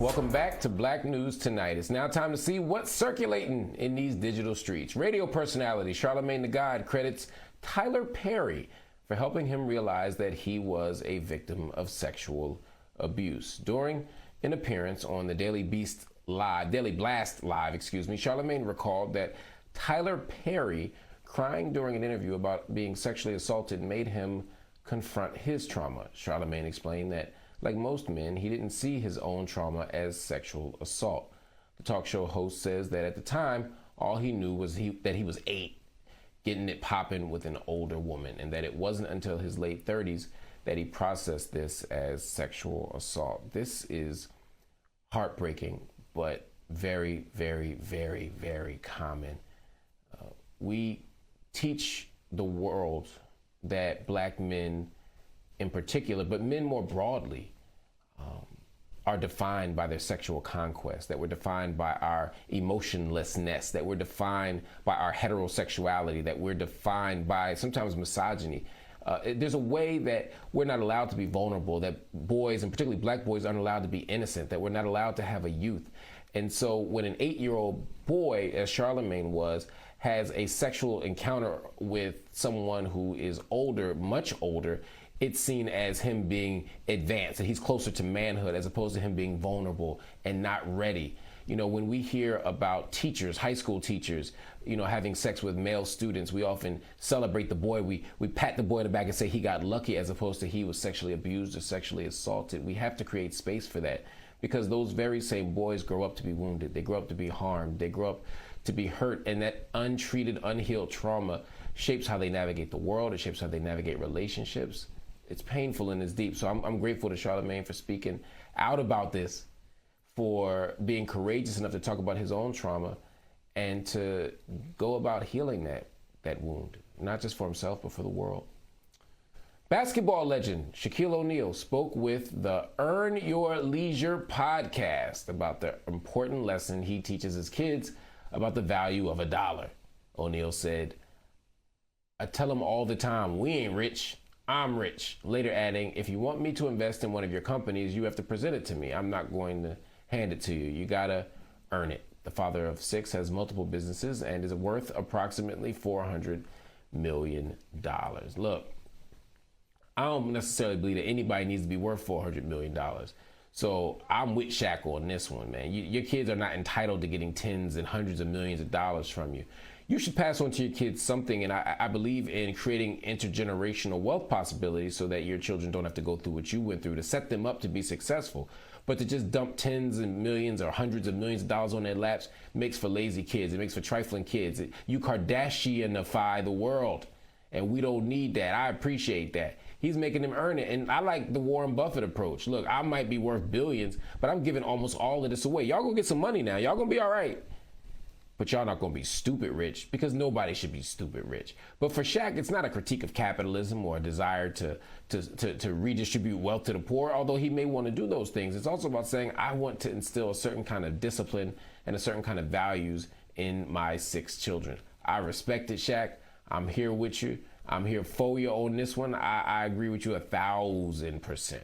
Welcome back to Black News Tonight. It's now time to see what's circulating in these digital streets. Radio personality Charlamagne Tha God credits Tyler Perry for helping him realize that he was a victim of sexual abuse. During an appearance on the Daily Blast Live, Charlamagne recalled that Tyler Perry crying during an interview about being sexually assaulted made him confront his trauma. Charlamagne explained that, like most men, he didn't see his own trauma as sexual assault. The talk show host says that at the time, all he knew was that he was 8, getting it popping with an older woman, and that it wasn't until his late 30s that he processed this as sexual assault. This is heartbreaking, but very, very, very, very common. We teach the world that black men in particular, but men more broadly, are defined by their sexual conquest, that we're defined by our emotionlessness, that we're defined by our heterosexuality, that we're defined by sometimes misogyny. There's a way that we're not allowed to be vulnerable, that boys, and particularly black boys, aren't allowed to be innocent, that we're not allowed to have a youth. And so when an 8-year-old boy, as Charlamagne was, has a sexual encounter with someone who is older, much older, it's seen as him being advanced, that he's closer to manhood as opposed to him being vulnerable and not ready. You know, when we hear about teachers, high school teachers, you know, having sex with male students, we often celebrate the boy. We pat the boy in the back and say he got lucky as opposed to he was sexually abused or sexually assaulted. We have to create space for that because those very same boys grow up to be wounded. They grow up to be harmed. They grow up to be hurt. And that untreated, unhealed trauma shapes how they navigate the world. It shapes how they navigate relationships. It's painful and it's deep. So I'm grateful to Charlamagne for speaking out about this, for being courageous enough to talk about his own trauma and to go about healing that wound, not just for himself, but for the world. Basketball legend Shaquille O'Neal spoke with the Earn Your Leisure podcast about the important lesson he teaches his kids about the value of $1. O'Neal said, "I tell them all the time, we ain't rich. I'm rich." Later adding, "If you want me to invest in one of your companies, you have to present it to me. I'm not going to hand it to you. You gotta earn it." The father of 6 has multiple businesses and is worth approximately $400 million. Look, I don't necessarily believe that anybody needs to be worth $400 million. So I'm with Shaq on this one, man. Your kids are not entitled to getting tens and hundreds of millions of dollars from you. You should pass on to your kids something, and I believe in creating intergenerational wealth possibilities so that your children don't have to go through what you went through, to set them up to be successful. But to just dump tens and millions or hundreds of millions of dollars on their laps makes for lazy kids. It makes for trifling kids. You Kardashianify the world, and we don't need that. I appreciate that. He's making them earn it. And I like the Warren Buffett approach. Look, I might be worth billions, but I'm giving almost all of this away. Y'all gonna get some money now. Y'all gonna be all right. But y'all not gonna be stupid rich, because nobody should be stupid rich. But for Shaq, it's not a critique of capitalism or a desire to redistribute wealth to the poor, although he may want to do those things. It's also about saying, I want to instill a certain kind of discipline and a certain kind of values in my 6 children. I respect it, Shaq. I'm here with you. I'm here for you on this one. I agree with you 1,000%.